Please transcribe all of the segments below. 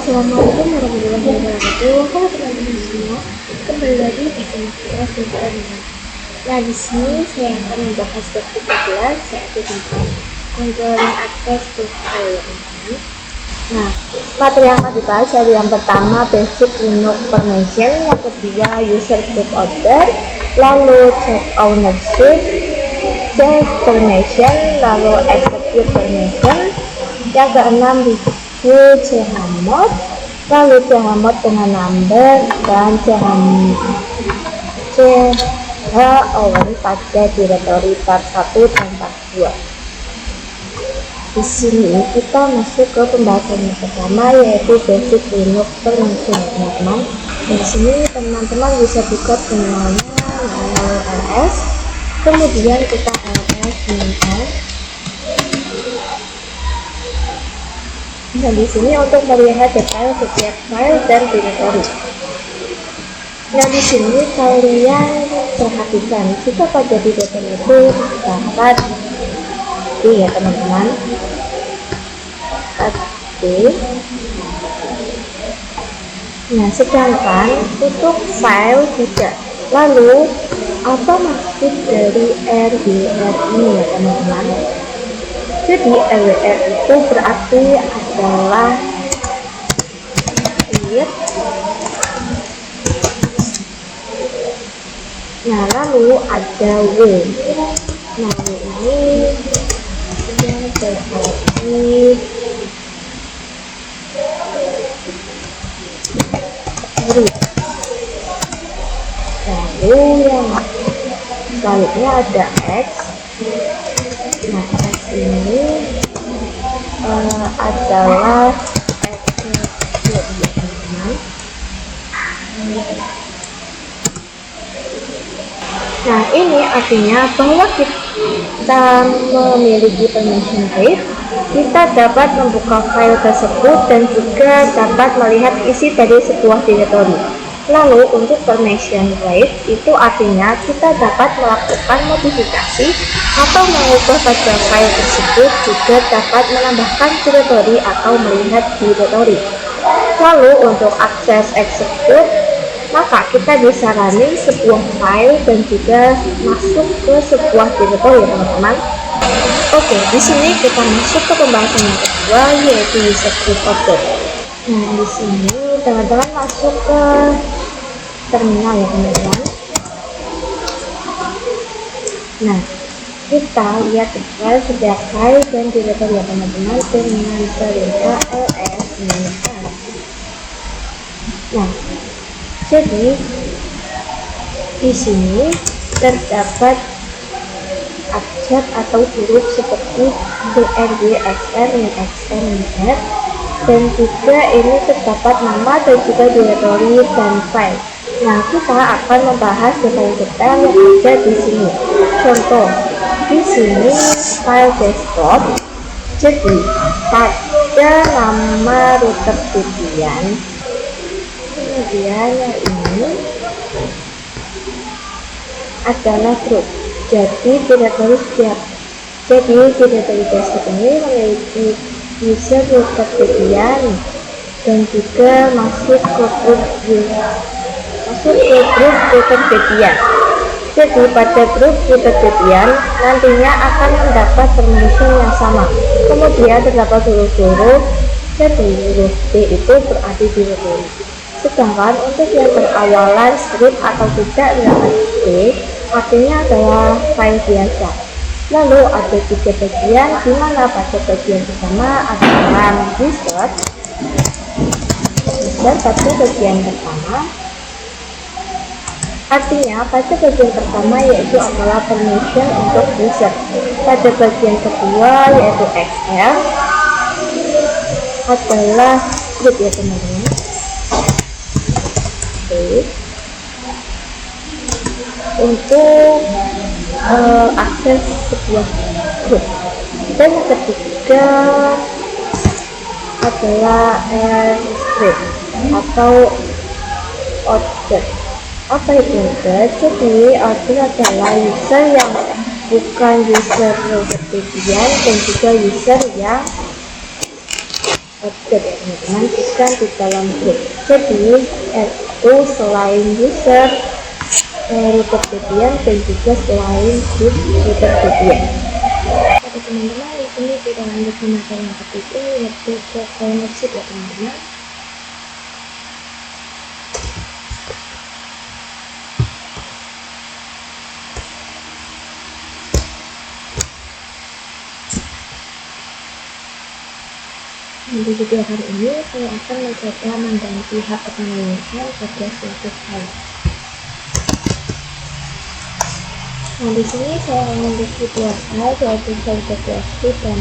Assalamualaikum warahmatullahi wabarakatuh. Halo teman-teman semua, kembali lagi bersama kita Sinta. Nah, di sini saya akan membahas topik 13, yaitu tentang controlling access to file. Nah, materi yang akan dibahas dari yang pertama basic Linux permission, yang kedua user group order, lalu check ownership, change permission, lalu execute permission, yang keenam review chmod, lalu chmod dengan number, dan chown pada directory part 1 dan part 2. Di sini kita masuk ke pembahasan yang pertama, yaitu basic Linux permission, teman-teman. Di sini teman-teman bisa buka terminalnya ls, kemudian kita ls -l. Nah, di sini untuk melihat detail setiap file dan directory. Nah, di sini kalian perhatikan jika pada directory itu dapat ya teman-teman, nah sedangkan untuk file tidak. Lalu apa maksud dari RWR ini ya teman-teman? Jadi RWR itu berarti adalah read. Nah, lalu ada W. Nah, W ini yang berarti read. Lalu yang selanjutnya ada X. Nah, X ini adalah nah, ini artinya bahwa kita memiliki permission read, kita dapat membuka file tersebut dan juga dapat melihat isi dari sebuah directory. Lalu untuk permission read itu artinya kita dapat melakukan modifikasi atau mengubah pada file tersebut, juga dapat menambahkan directory atau melihat directory. Lalu untuk akses execute, maka kita bisa running sebuah file dan juga masuk ke sebuah directory, teman-teman. Oke, di sini kita masuk ke pembahasan yang kedua, yaitu user group order. Nah, di sini teman-teman masuk ke terminal ya teman-teman. Nah, kita lihat detail setiap file dan directory ya teman-teman dengan perintah ls -l. Nah, jadi di sini terdapat abjad atau huruf seperti brg, xr, xn, z, dan juga ini terdapat nama dan juga directory dan file. Nah, kita akan membahas detail-detail yang ada di sini. Contoh, di sini file desktop. Jadi pada nama router Debian, kemudian yang ini adalah root. Jadi directory desktop ini memiliki user router Debian dan juga masuk ke grup router Debian. Jadi pada grup router Debian nantinya akan mendapat permission yang sama. Kemudian terdapat huruf-huruf. Jadi huruf D itu berarti directory. Sedangkan untuk yang berawalan script atau tidak dengan D artinya adalah file biasa. Lalu ada tiga bagian, di mana pada bagian pertama adalah user pada bagian pertama. Artinya pada bagian pertama yaitu adalah permission untuk user. Pada bagian kedua yaitu XL adalah group ya teman-teman. Untuk akses sebuah grup. Dan yang ketiga adalah script atau order. Apa itu order? Jadi order adalah user yang bukan user Debian dan juga user yang juga ya teman-teman, bukan di dalam grup. Jadi itu selain user router VPN dan juga selain grup router VPN. Oke teman-teman, di sini kita lanjut ke materi yang ketiga, yaitu koneksi ya teman-teman. Di video hari ini saya akan mencoba mengganti hak kepemilikan pada suatu file. Nah, di sini saya memiliki dua file, yaitu file .txt dan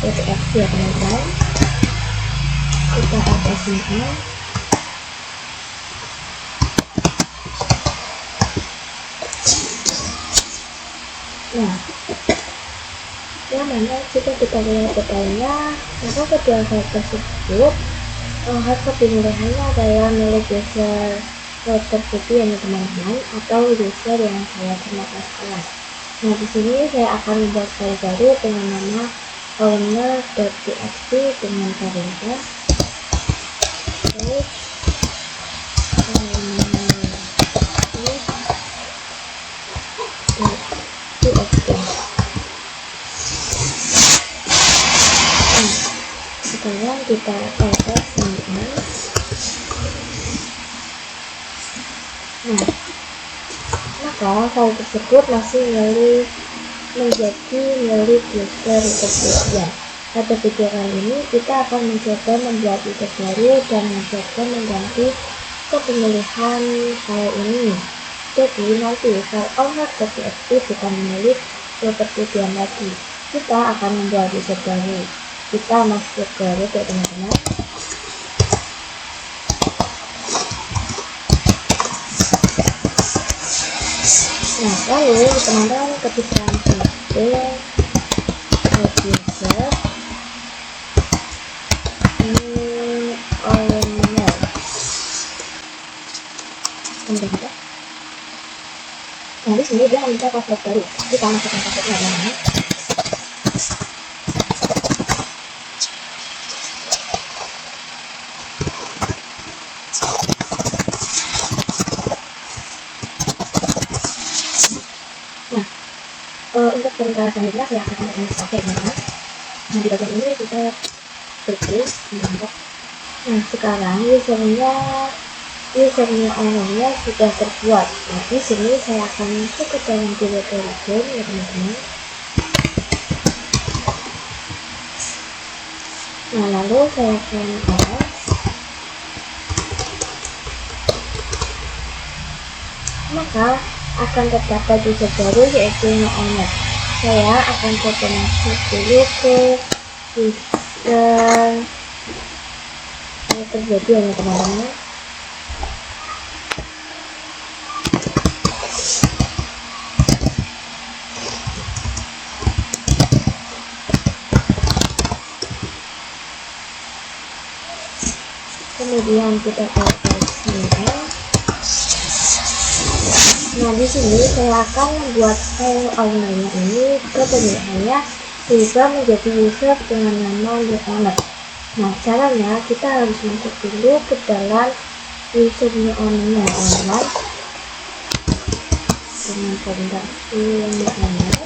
txt ya teman-teman. Kita akan sini. Nah, yang mana jika kita lihat detailnya, maka kedua file tersebut hak kepemilikannya adalah milik user router VPN ya teman-teman, atau user yang saya termasukkan. Nah, di sini saya akan membuat file baru dengan nama owner.txt dengan variabel sekarang kita proses ini. Nah, maka file tersebut masih menjadi milik user VPN. Pada video kali ini kita akan mencoba membuat user baru dan mencoba mengganti kepemilikan file ini. Jadi nanti file owner.txt bukan milik router VPN lagi. Kita akan membuat user baru. Kita masuk ke root ya teman-teman. Nah, lalu teman-teman ketika itu user owner teman-teman. Nah, di sini dia minta password baru. Kita masukkan passwordnya teman-teman. Untuk perintah selanjutnya saya akan pakai teman-teman. Nah, di bagian ini kita klik membentuk. Nah, sekarang usernya ownernya sudah terbuat. Nah, di sini saya akan masuk ke dalam directory game ya teman-teman. Nah, lalu saya akan maka akan terdapat user baru yaitu owner. Saya akan coba masuk dulu ke user terjadi ya teman-teman. Kemudian kita proses ini. Nah, di sini saya akan membuat file ownernya ini kepemilikannya berubah menjadi user dengan nama owner. Nah, caranya kita harus masuk dulu ke dalam usernya ownernya teman-teman dengan perintah owner.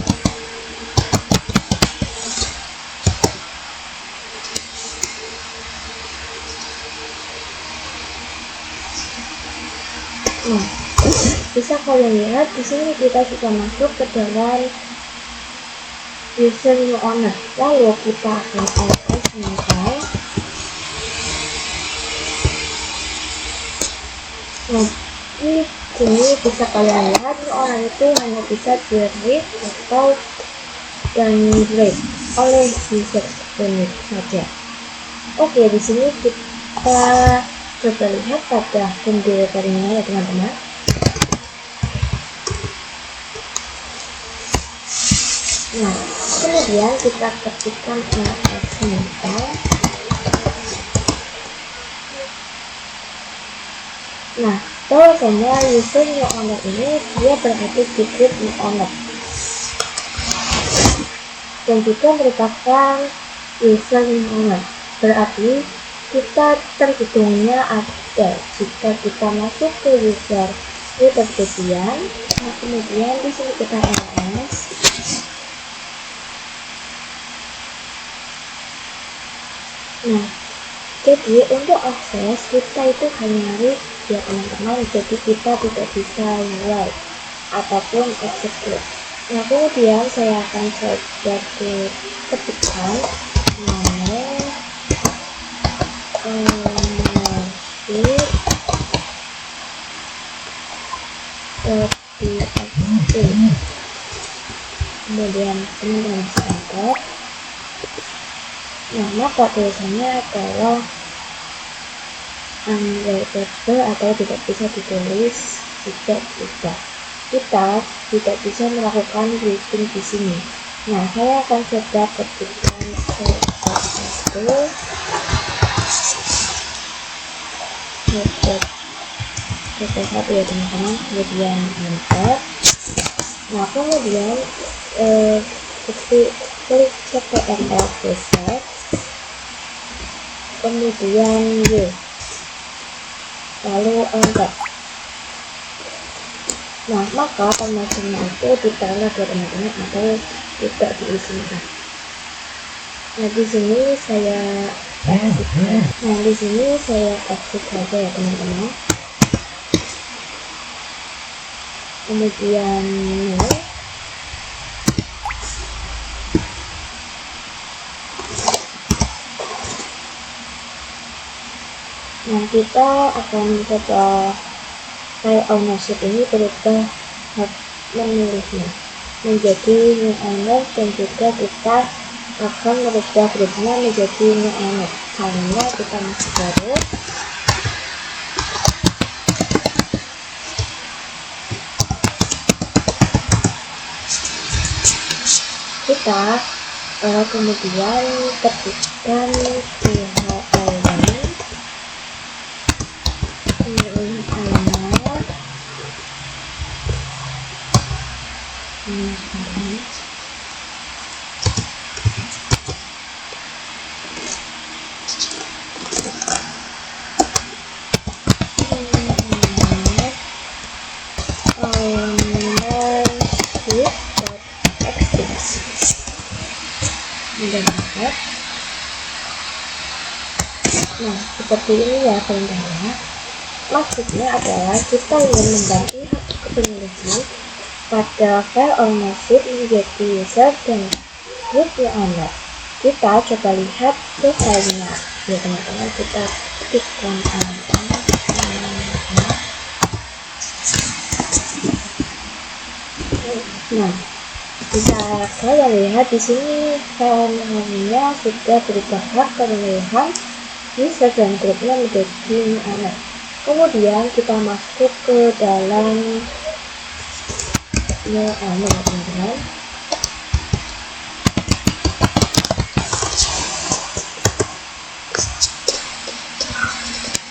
Nah, bisa kalian lihat di sini kita sudah masuk ke dalam user new owner. Lalu kita akan ls mental. Nah, di sini bisa kalian lihat orang itu hanya bisa di read atau downgrade oleh user unit saja. Oke, di sini kita coba lihat pada directory-nya ya teman-teman. Nah, kemudian kita ketikkan ls mental. Nah, bahwasanya user new owner ini dia berada di group new owner dan juga merupakan user new owner. Berarti kita terhitungnya ada jika kita masuk ke user kemudian, nah kemudian di sini kita ls. Nah, jadi untuk akses kita itu hanya harus ya teman-teman, jadi kita tidak bisa mulai ataupun execute. Nah kemudian saya akan coba ketikkan nama kemudian teman-teman bisa enter. Nah maka tulisannya adalah unwritable atau tidak bisa ditulis, tidak bisa. Kita tidak bisa melakukan writing di sini. Nah saya akan coba ketikkan satu ya teman-teman, kemudian enter. Nah kemudian klik ctrl reset, kemudian Y, lalu enter. Nah maka permasalahannya itu ditolak ya teman-teman, atau tidak diizinkan. Nah di sini saya exit saja ya teman-teman. Kemudian nah kita akan coba file ownership ini berubah hak memilihnya menjadi new owner, dan juga kita akan merubah grupnya menjadi new owner karena kita masih baru. Kita kemudian ketikkan Nah seperti ini ya teman-teman. Maksudnya adalah kita ingin membantu hak kepemilikan pada file ownership menjadi user dan group owner. Kita coba lihat ke filenya ya teman-teman. Kita ketikkan nah bisa kalian lihat di sini filenya sudah berubah hak kepemilikan user dan grupnya menjadi owner. Kemudian kita masuk ke dalam teman-teman.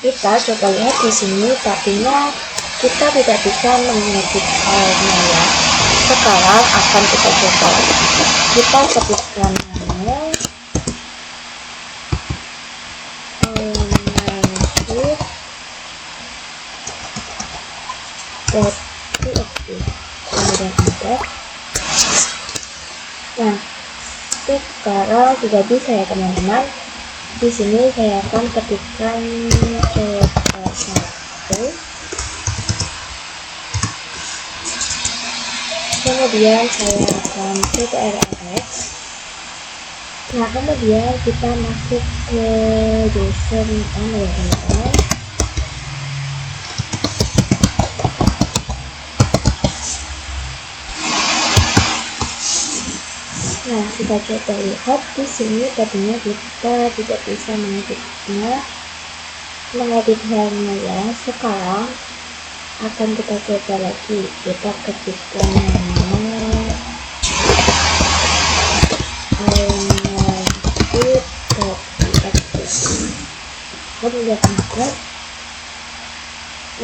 Kita coba lihat di sini, tadinya kita tidak bisa mengedit filenya ya. Sekarang akan kita coba. Kita ketikkan kemudian enter. Nah sekarang sudah bisa ya teman-teman. Di sini saya akan ketikkan satu, kemudian saya akan ctrl-x. Nah kemudian kita masuk ke user owner ya teman-teman. Nah kita coba lihat di sini, tadinya kita tidak bisa mengedit filenya ya. Sekarang akan kita coba lagi, kita ketikkan kemudian enter.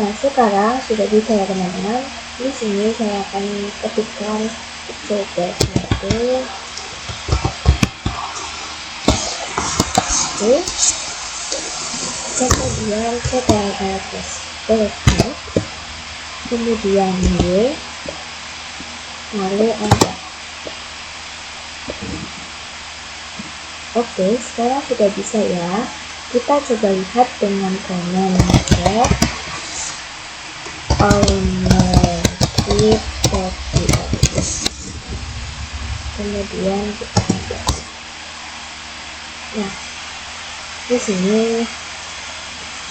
Nah sekarang sudah bisa ya teman-teman. Di sini saya akan ketikkan coba satu, kemudian CTRL+, kemudian Y, lalu enter. Oke, sekarang sudah bisa ya. Kita coba lihat dengan command ownership.txt. Kemudian kita enter. Nah, di sini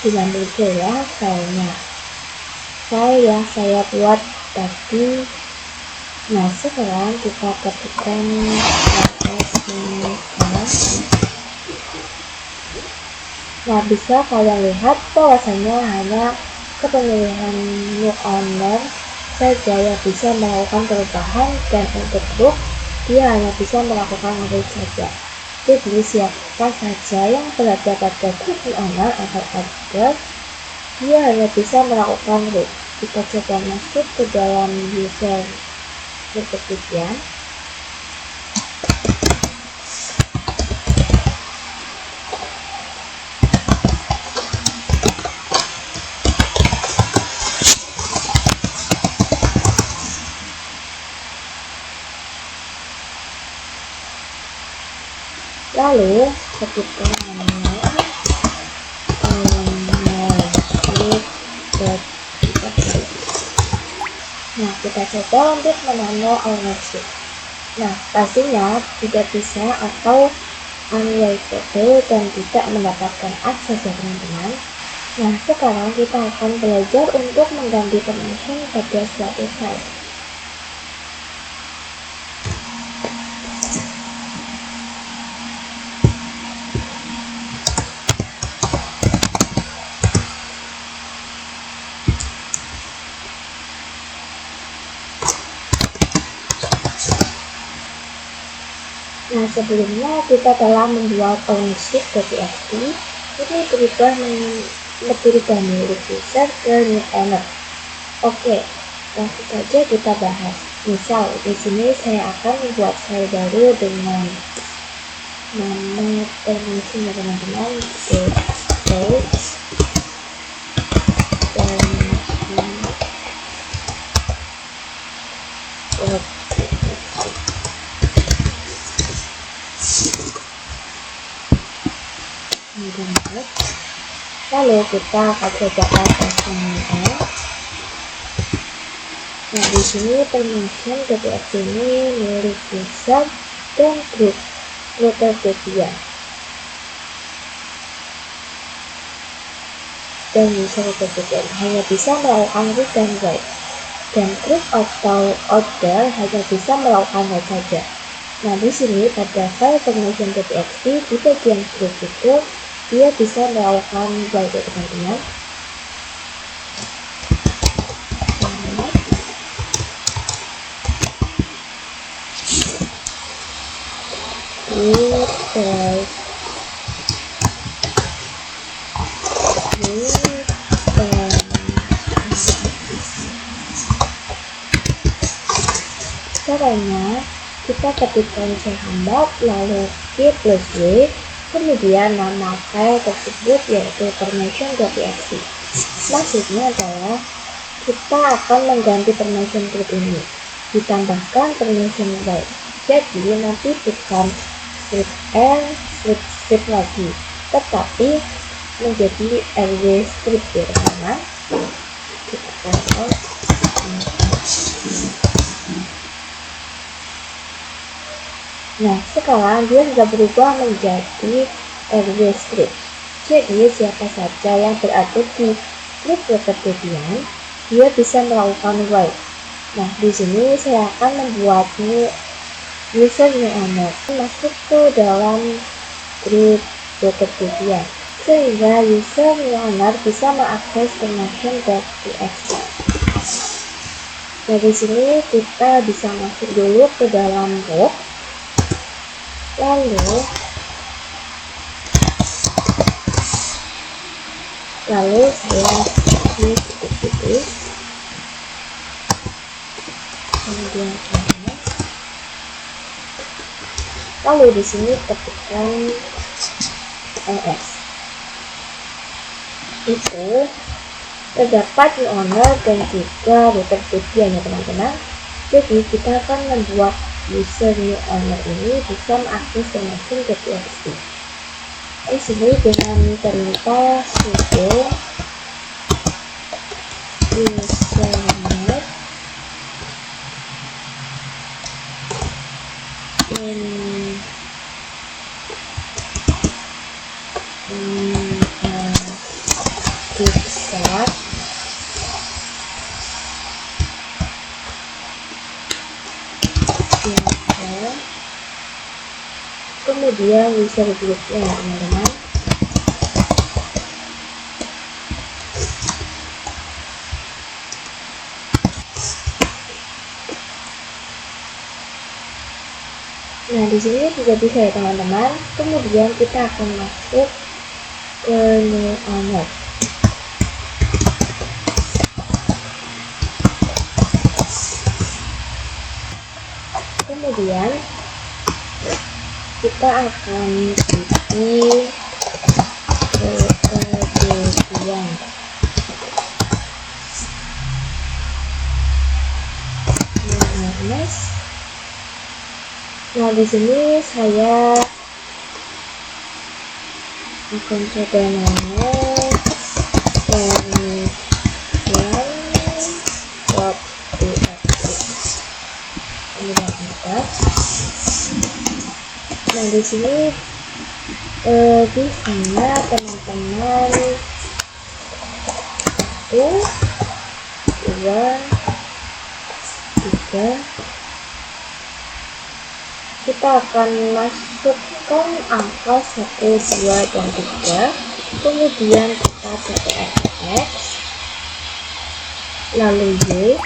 sudah muncul ya filenya. File yang saya buat tadi. Nah, sekarang kita ketikkan proses ini. Nah, bisa kalian lihat bahwasanya hanya kepemilikan new owner saja yang bisa melakukan perubahan, dan untuk group dia hanya bisa melakukan read saja. Jadi siapa saja yang berada pada group new owner atau adder, dia hanya bisa melakukan read. Kita coba masuk ke dalam user kemudian lalu ketikkan Nah, kita coba untuk menambah ownership. Nah, pastinya tidak bisa atau unlikable dan tidak mendapatkan akses ya teman-teman. Nah, sekarang kita akan belajar untuk mengganti permission pada suatu file. Nah, sebelumnya kita telah membuat ownership.txt. Ini berubah milik user ke new owner. Oke, langsung saja kita bahas. Misal, di sini saya akan membuat file baru dengan nama permission ya teman-teman. Lalu kita akan coba ini. Nah, di sini permission.txt ini milik user dan group tersedia. Dan user tersedia hanya bisa melakukan read dan write, dan group atau order hanya bisa melakukan write saja. Nah, di sini pada file permission.txt di bagian group itu dia bisa melakukan write ya teman-teman. Caranya kita ketikkan chamber lalu K+W, kemudian nama file tersebut yaitu permission.txt. Maksudnya adalah kita akan mengganti permission group ini, ditambahkan permission write. Jadi nanti bukan script N, script lagi, tetapi menjadi rw script ya teman-teman. Kita cancel. Nah, sekarang dia sudah berubah menjadi rw script. Jadi siapa saja yang berada di group kemudian dia bisa melakukan write. Nah, di sini saya akan membuat user new owner masuk ke dalam group kemudian sehingga user new owner bisa mengakses permission.txt. Nah, di sini kita bisa masuk dulu ke dalam group. Lalu saya seperti itu, kemudian lalu di sini ketikkan ls. Itu terdapat new owner dan juga return tujuan ya teman-teman. Jadi kita akan membuat user new owner ini bisa mengakses permission.txt. Di sini dengan perintah sudo usernet start kemudian user groupnya teman-teman. Nah, di sini sudah bisa ya teman-teman. Kemudian kita akan masuk ke new owner. Kemudian kita akan isi kemudian nah di sini saya akan coba nah di sini di sana teman-teman 1, 2, 3 kita akan masukkan angka 1, 2, dan 3, kemudian kita TTX lalu Y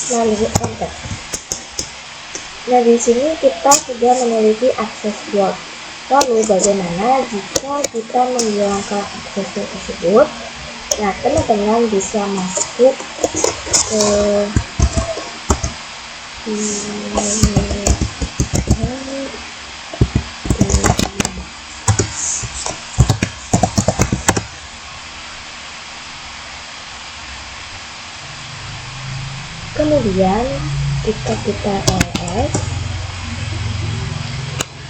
lalu enter. Nah, di sini kita sudah memiliki akses block. Lalu bagaimana jika kita menghilangkan akses tersebut? Nah, teman-teman bisa masuk ke kemudian kita ls,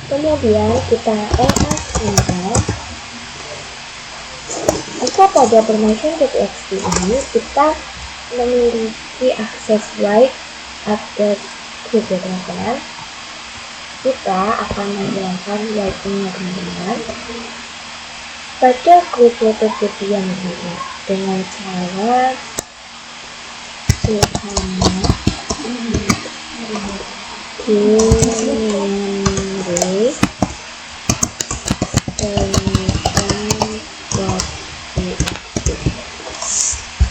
kemudian kita ls enter. Jika pada permission.txt ini kita memiliki akses write update group ya teman-teman, kita akan menghilangkan writing-nya teman-teman pada grup letter yang dengan cara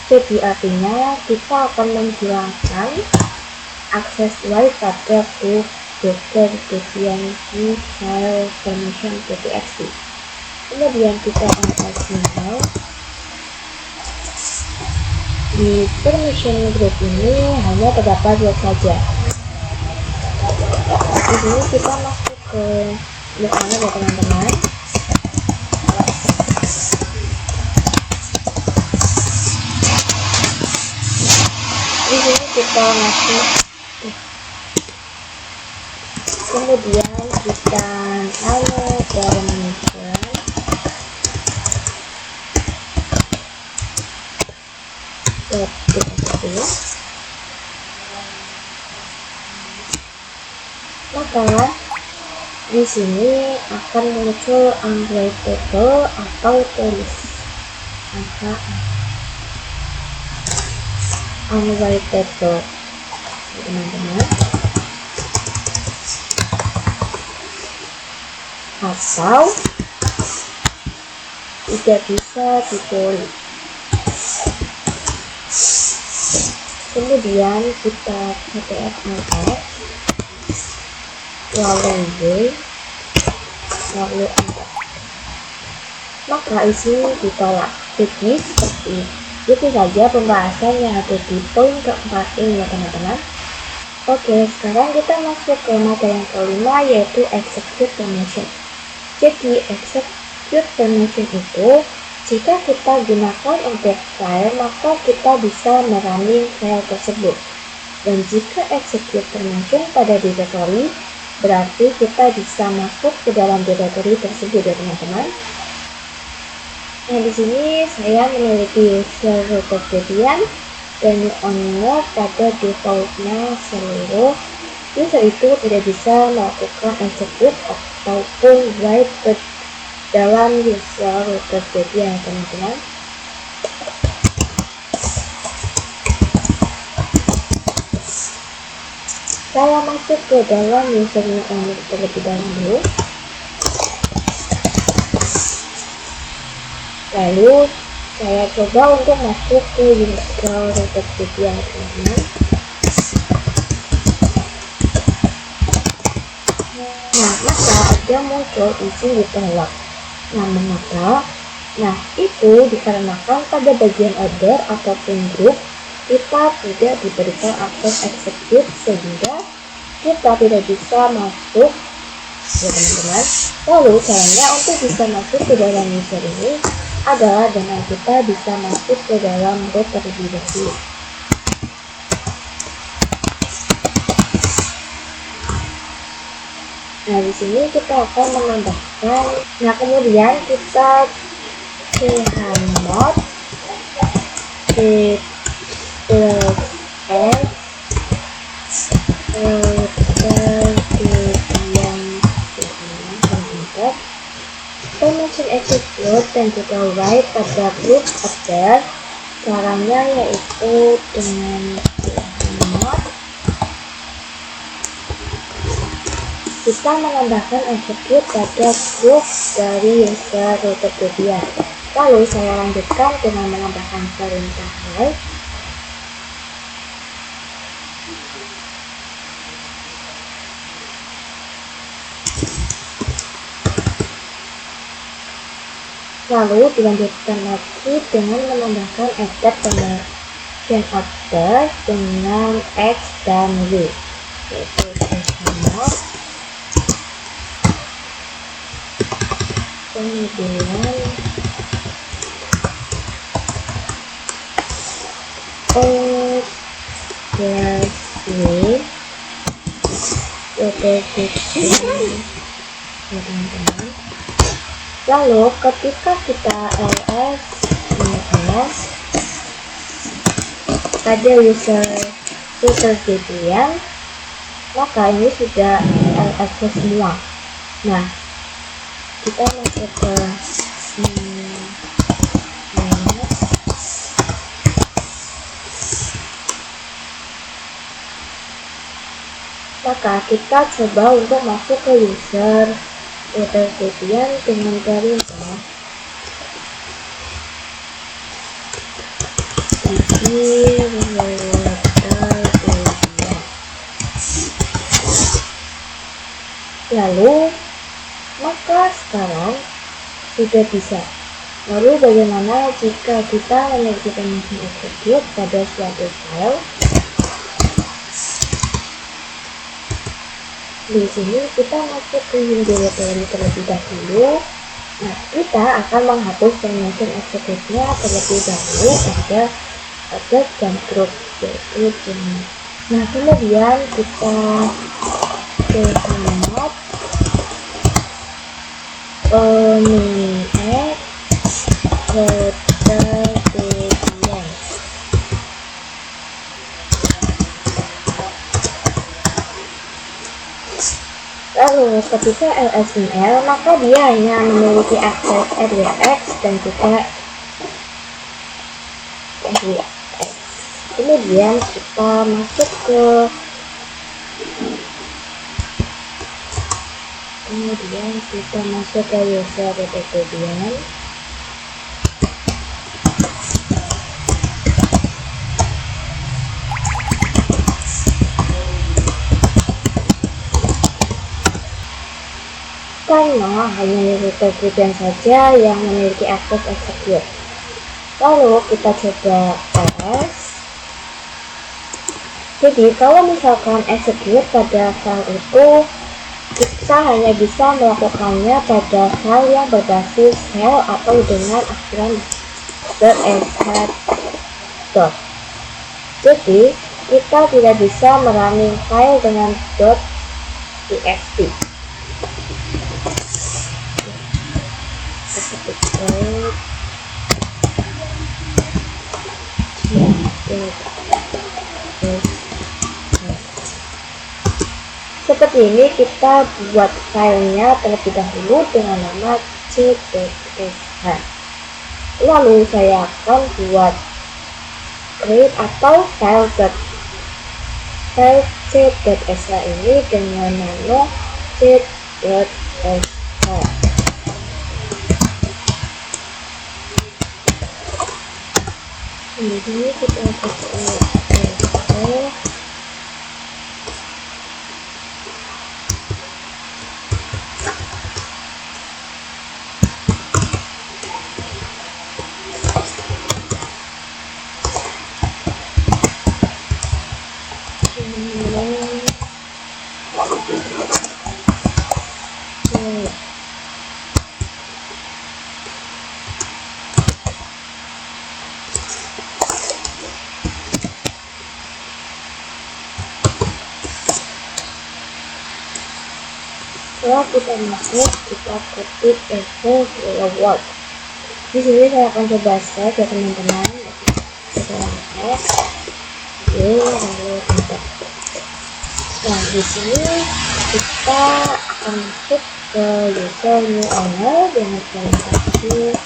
jadi artinya kita akan menghilangkan akses write pada grup docker bagian di file permission.txt. Kemudian kita enter di permission group ini hanya terdapat web saja. Di sini kita masuk ke depannya ya teman-teman. Di sini kita masuk, kemudian kita permission. Maka di sini akan muncul unwritable atau tulis angka unwritable teman-teman, atau tidak bisa ditulis. Kemudian kita TTX lalu Y lalu enter, maka isi ditolak. Jadi seperti itu saja pembahasan yang ada di poin keempat ini ya teman-teman. Oke, sekarang kita masuk ke materi yang kelima, yaitu execute permission. Jadi execute permission itu jika kita gunakan untuk file, maka kita bisa merunning file tersebut. Dan jika execute permission pada directory, berarti kita bisa masuk ke dalam directory tersebut ya teman-teman. Nah, di sini saya memiliki user router Debian dan owner pada defaultnya seluruh user itu tidak bisa melakukan execute ataupun write ke dalam user router Debian ya teman-teman. Saya masuk ke dalam usernya owner terlebih dahulu. Lalu saya coba untuk masuk ke user router Debian teman-teman. Nah, maka ada muncul izin ditolak. Nah, mengapa? Nah, itu dikarenakan pada bagian order ataupun group kita tidak diberikan akses execute sehingga kita tidak bisa masuk ya teman-teman. Lalu caranya untuk bisa masuk ke dalam user ini adalah dengan kita bisa masuk ke dalam root terlebih dahulu. Nah, di sini kita akan menambahkan. Nah, kemudian kita chmod permission execute dan juga write pada group order. Caranya yaitu dengan chmod kita menambahkan execute pada group dari user router Debian. Lalu saya lanjutkan dengan menambahkan perintah write. Lalu dilanjutkan lagi dengan menambahkan eject permission order dengan X dan Y, yaitu chmod, kemudian Y teman-teman. Lalu ketika kita ls pada user Debian, maka ini sudah ls semua. Nah, kita masuk ke maka kita coba untuk masuk ke user router Debian dengan perintah lalu maka sekarang sudah bisa. Lalu bagaimana jika kita memiliki permission execute pada suatu file? Di sini kita masuk ke directory terlebih dahulu. Nah, kita akan menghapus permission execute-nya terlebih dahulu pada objek dan group, yaitu ini. Nah, kemudian kita chmod router Debian. Lalu ketika lsml, maka dia hanya memiliki akses RWX dan juga RWX. Kemudian kita masuk ke user router Debian. Karena hanya router Debian saja yang memiliki akses execute. Lalu kita coba ls Jadi kalau misalkan execute pada file itu, kita hanya bisa melakukannya pada file yang berbasis shell atau dengan akhiran .sh. Jadi kita tidak bisa merunning file dengan .txt. Seperti ini kita buat filenya terlebih dahulu dengan nama c.sh. Lalu saya akan buat create atau file c.sh ini dengan nama c.sh. Ini kita pakai setelah kita masuk, kita ketik info reward. Di sini saya akan coba set ya teman-teman. Kita set, lalu enter. Nah di sini kita akan masuk ke user new owner dengan transaksi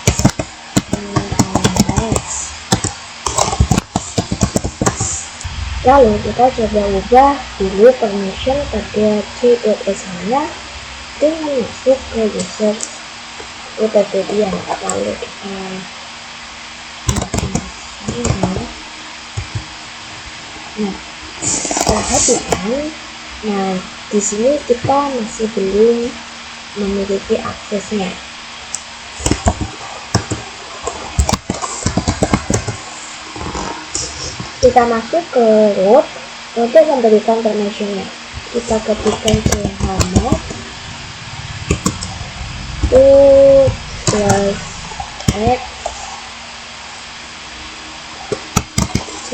lalu kita coba ubah dulu permission pada c.sh nya dengan masuk ke user tadi yang lalu kita perhatikan, nah di sini kita masih belum memiliki aksesnya. Kita masuk ke root untuk memberikan permissionnya. Kita ketikkan chmod +x c.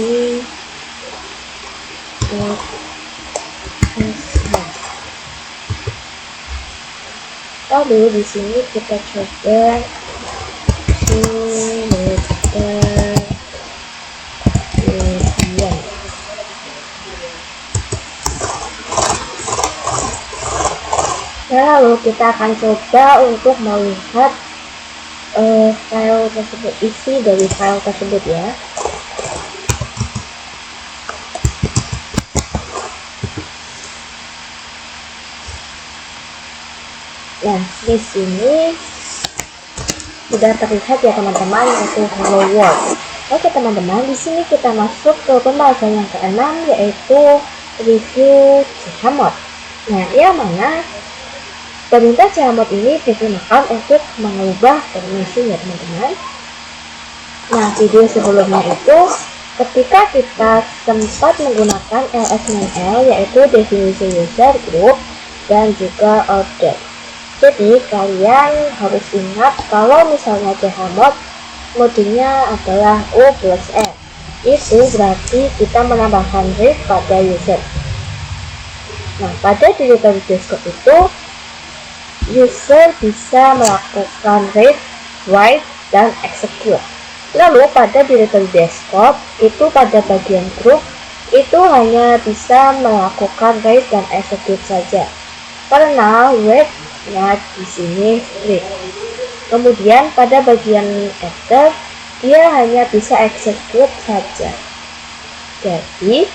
Lalu di sini kita coba lalu kita akan coba untuk melihat file tersebut, isi dari file tersebut ya. Nah, di sini sudah terlihat ya teman-teman, yaitu hello world. Oke teman-teman, di sini kita masuk ke pembahasan yang keenam, yaitu review chmod. Nah, yang mana perintah chmod ini digunakan untuk mengubah permission ya teman-teman. Nah, video sebelumnya itu ketika kita sempat menggunakan lsml, yaitu definisi user, group, dan juga order. Jadi kalian harus ingat kalau misalnya chmod modenya adalah U+R, itu berarti kita menambahkan read pada user. Nah, pada directory desktop itu user bisa melakukan read, write, dan execute. Lalu pada directory desktop itu pada bagian group itu hanya bisa melakukan read dan execute saja, karena wait ya di sini read. Kemudian pada bagian enter dia hanya bisa execute saja. Jadi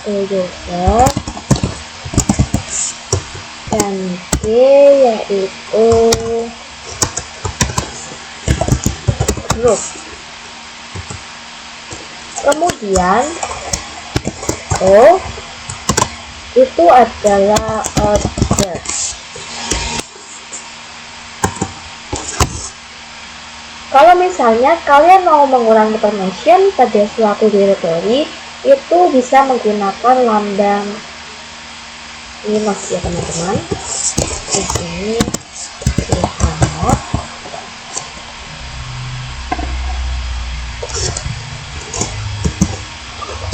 user dan G yaitu group. Kemudian O itu adalah order. Kalau misalnya kalian mau mengurangi permission pada suatu directory, itu bisa menggunakan lambang minus ya teman-teman. Di sini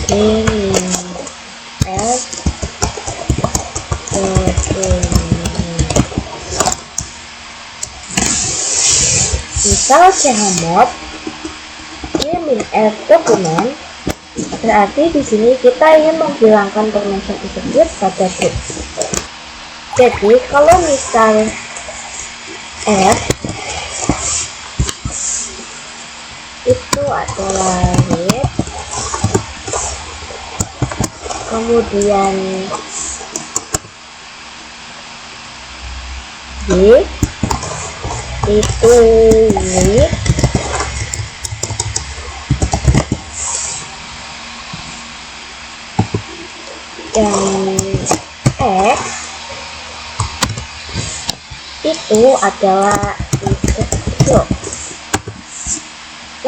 chmod f misal chmod -f dokumen, berarti di sini kita ingin menghilangkan permission execute pada group. Jadi kalau misal f itu adalah read, kemudian d itu read, dan x itu adalah execute.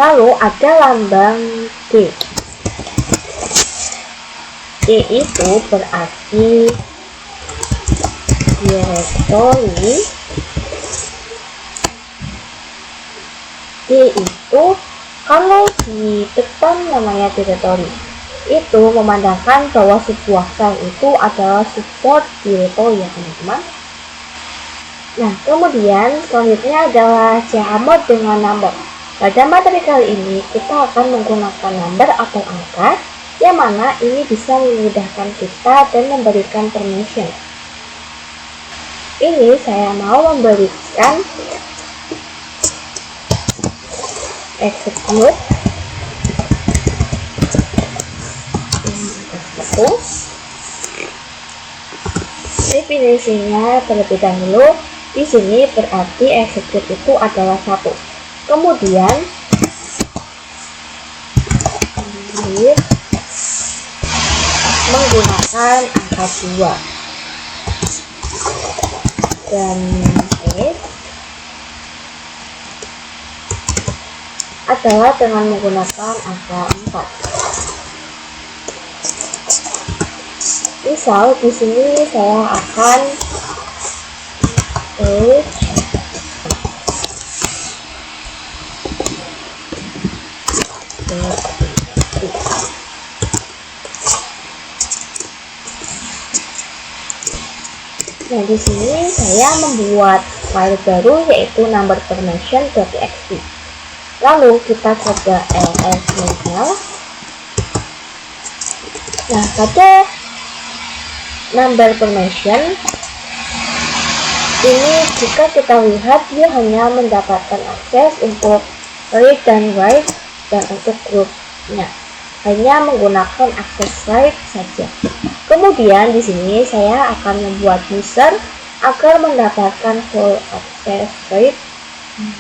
Lalu ada lambang D. D itu berarti directory. D itu kalau di depan namanya directory, itu memandangkan bahwa sebuah file itu adalah support directory ya teman-teman. Nah, kemudian selanjutnya adalah chmod dengan number. Pada materi kali ini kita akan menggunakan number atau angka, yang mana ini bisa memudahkan kita dan memberikan permission. Ini saya mau memberikan execute definisinya terlebih dahulu. Di sini berarti execute itu adalah 1. Kemudian menggunakan angka 2 dan adalah dengan menggunakan angka 4. Misal di sini saya akan Nah, di sini saya membuat file baru yaitu number permission.txt. Lalu kita coba ls install. Nah, pada number permission ini jika kita lihat dia hanya mendapatkan akses untuk read dan write, dan untuk grupnya hanya menggunakan akses write saja. Kemudian di sini saya akan membuat user agar mendapatkan full access read,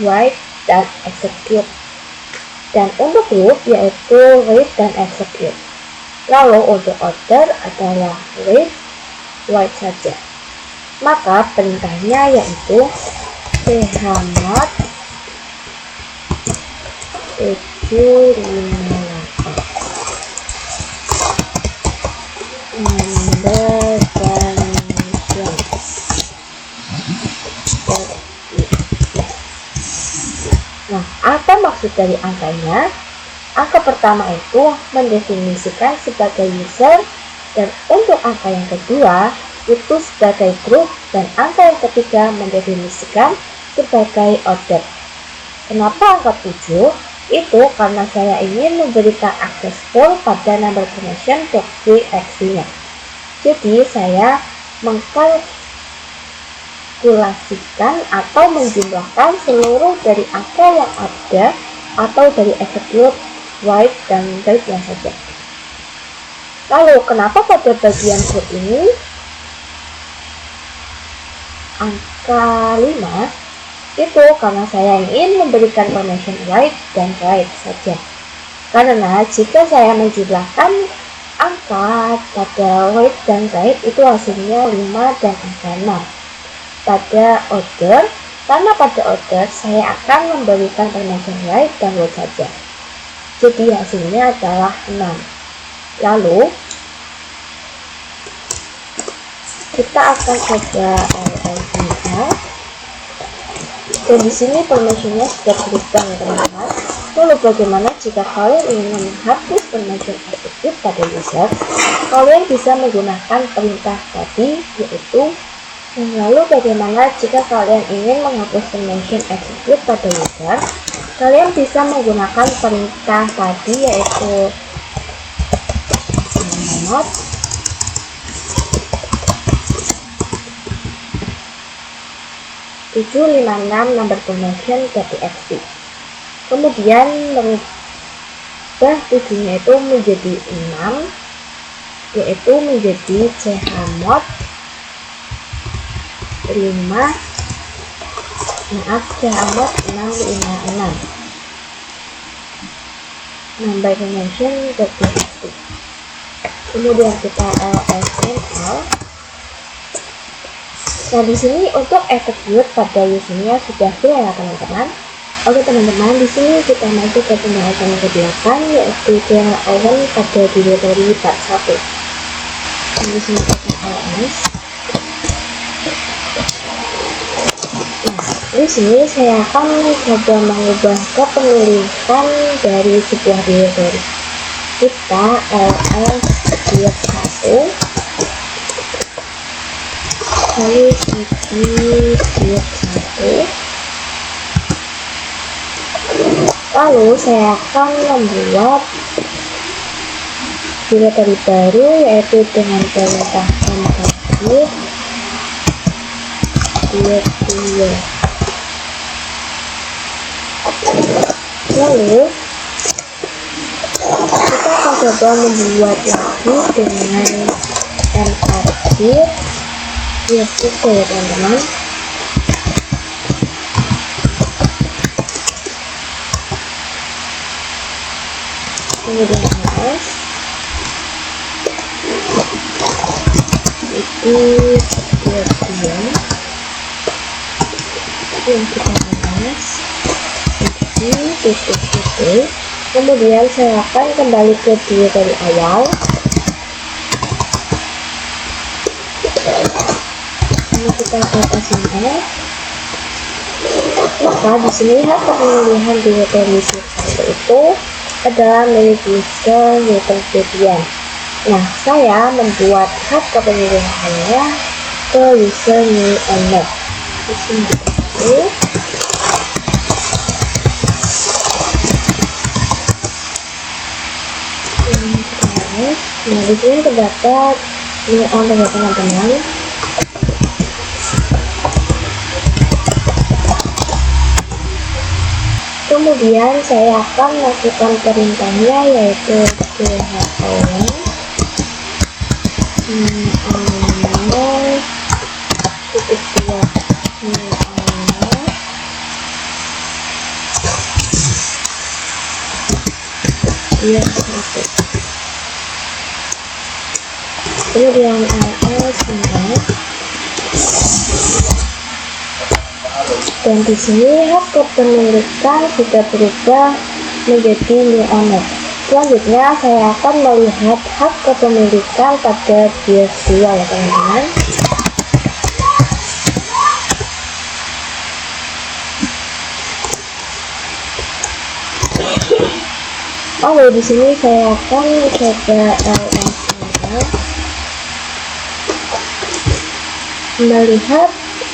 write, dan execute. Dan untuk group yaitu read dan execute. Lalu untuk order adalah read, write saja. Maka perintahnya yaitu chmod 758 number permission. Nah, apa maksud dari angkanya? Angka pertama itu mendefinisikan sebagai user, dan untuk angka yang kedua itu sebagai grup, dan angka yang ketiga mendefinisikan sebagai order. Kenapa angka 7? Itu karena saya ingin memberikan akses full pada number permission.txt-nya. Jadi saya mengkalkulasikan atau menjumlahkan seluruh dari angka yang ada atau dari execute, write, dan read yang saja. Lalu kenapa pada bagian grup ini angka 5? Itu karena saya ingin memberikan permission write dan write saja. Karena jika saya menjumlahkan angka pada write dan write itu hasilnya 5 dan angka 6. Pada order karena pada order saya akan memberikan permasalahan right download saja. Jadi hasilnya adalah 6. Lalu kita akan coba LLVL, dan di sini permissionnya sudah berubah ya teman-teman. Lalu bagaimana jika kalian ingin menghapus permission execute pada user? Kalian bisa menggunakan perintah tadi, yaitu lalu bagaimana jika kalian ingin menghapus permission execute pada user? Kalian bisa menggunakan perintah tadi, yaitu not 756 number permission.txt. Kemudian merubah 7-nya itu menjadi 6, yaitu menjadi chmod 656 number permission.txt. Kemudian kita lsnl. Nah, di sini untuk execute pada usernya sudah clear ya teman-teman. Oke teman-teman, di sini kita masuk ke pembahasan ke belakang, yaitu general event pada directory part 1. Di sini kita ls. Nah, di sini saya akan coba mengubah kepemilikan dari sebuah directory. Kita ls div 1 lalu div 1, lalu saya akan membuat directory baru, yaitu dengan perintah mkdir div 2. Lalu kita akan coba membuat lagi dengan mkdir div 3 ya teman-teman. Kemudian ls itu div 2 yang kita ls titik. Kemudian saya akan kembali ke directory awal. Ini kita kasih F. Maka di sini hak pemilihan directory itu adalah milik user Debian. Nah, saya membuat hak kepemilikannya ke user new owner. Di sini nah, di sini terdapat new owner ya teman-teman. Kemudian saya akan melakukan perintahnya, yaitu chmod titik 2 div 1. Kemudian ls dan di sini hak kepemilikan sudah berubah menjadi new owner. Selanjutnya saya akan melihat hak kepemilikan pada div 2 ya teman-teman. Oke, di sini saya akan coba lsnl melihat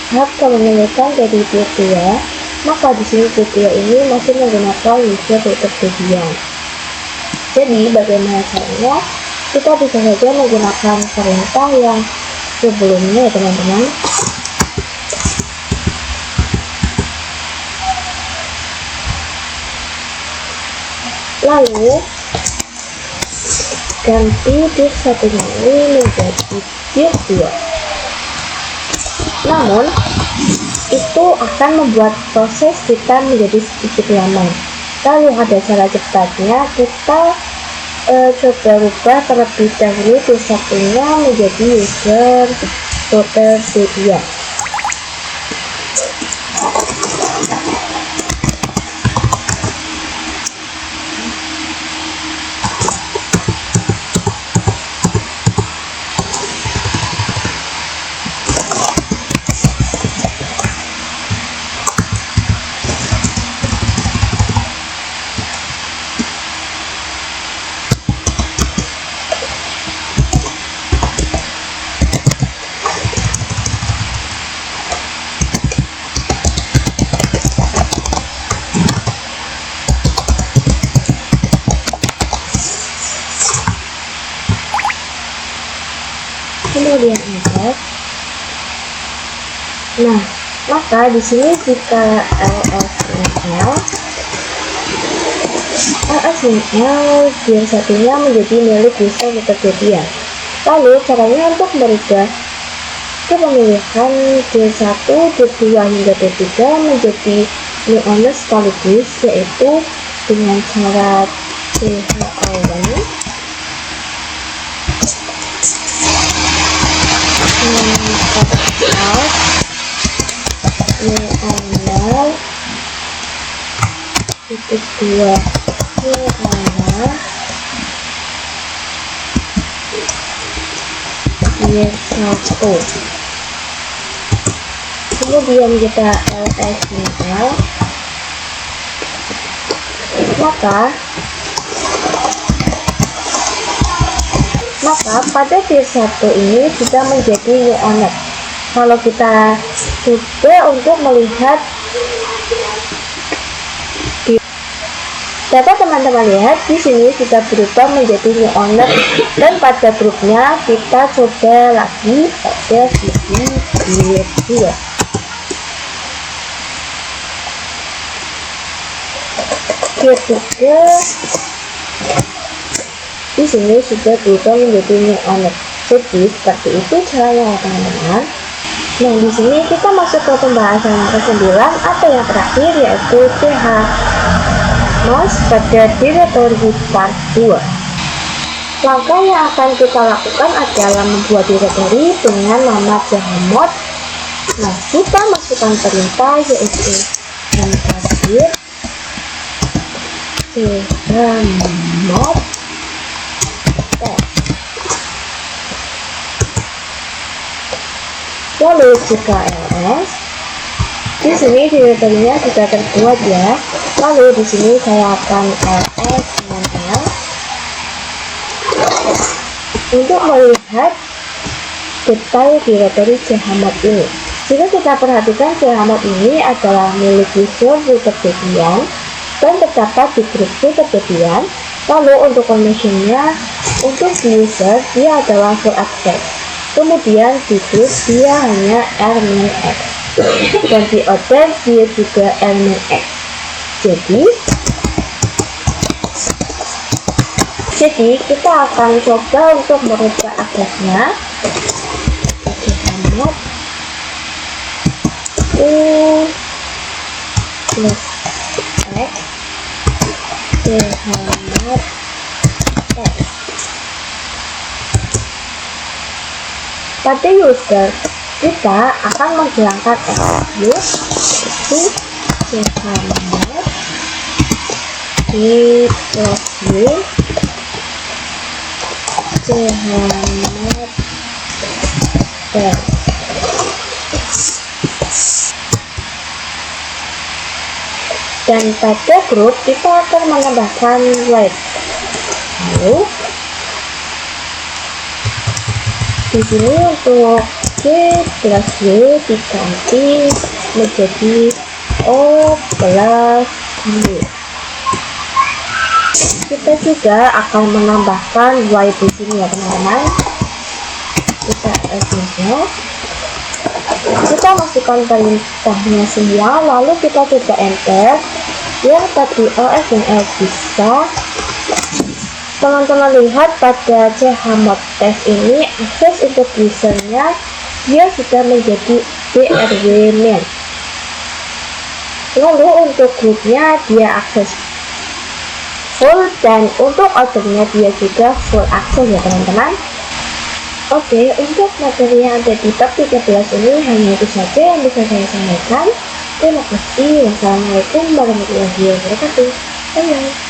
hak kepemilikan dari div 2, maka di sini div 2 ini masih menggunakan user Debian. Jadi bagaimana caranya? Kita bisa saja menggunakan perintah yang sebelumnya ya teman-teman. Lalu ganti div 1 ini menjadi div 2. Namun itu akan membuat proses kita menjadi sedikit lama. Lalu ada cara cepatnya, kita coba rubah terlebih dahulu div 1-nya menjadi user Debian. Nah, maka di sini jika LSML tier satunya menjadi milik user keterjadian. Lalu caranya untuk merubah kepemilikan tier 1, tier 2 hingga tier 3 menjadi new owner sekaligus, yaitu dengan cara CHO1 new owner titik 2 new owner tier 1. Kemudian kita LSML, maka pada tier 1 ini sudah menjadi new owner. Kalau kita coba untuk melihat, dapat teman-teman lihat di sini sudah berubah menjadi new owner, dan pada grupnya kita coba lagi pada sisi tier 2. Tier 3 di sini sudah berubah menjadi new owner. Jadi seperti itu caranya teman-teman. Nah, di sini kita masuk ke pembahasan yang ke-9 atau yang terakhir, yaitu chmod pada directory part 2. Langkah yang akan kita lakukan adalah membuat directory dengan nama chmod. Nah, kita masukkan perintah yaitu yang terakhir chmod lalu jika ls, di sini directory-nya sudah terbuat ya. Lalu di sini saya akan ls dengan l untuk melihat detail directory chmod ini. Jika kita perhatikan, chmod ini adalah milik user keterjadian dan terdapat di grup keterjadian. Lalu untuk permission-nya, untuk user dia adalah full access. Kemudian di grup dia hanya admin X, dan di order dia juga admin X. Jadi kita akan coba untuk merubah aksesnya. Chmod U plus X chmod X. Pada user kita akan menghilangkan attribute yaitu chmod I plus U chmod X. Dan pada grup kita akan menambahkan wait. Lalu di sini untuk C plus Y diganti menjadi O plus Y. Kita juga akan menambahkan Y di sini ya teman-teman. Kita esnya, kita masukkan perintahnya semua, lalu kita coba enter. Yang tadi OS dan L bisa. Teman-teman lihat pada chmod test ini, akses untuk usernya dia sudah menjadi brw main. Lalu untuk grupnya dia akses full, dan untuk ordernya dia juga full akses ya teman-teman. Oke, untuk materi yang ada di bab 13 ini hanya itu saja yang bisa saya sampaikan. Terima kasih. Wassalamualaikum warahmatullahi wabarakatuh. Bye.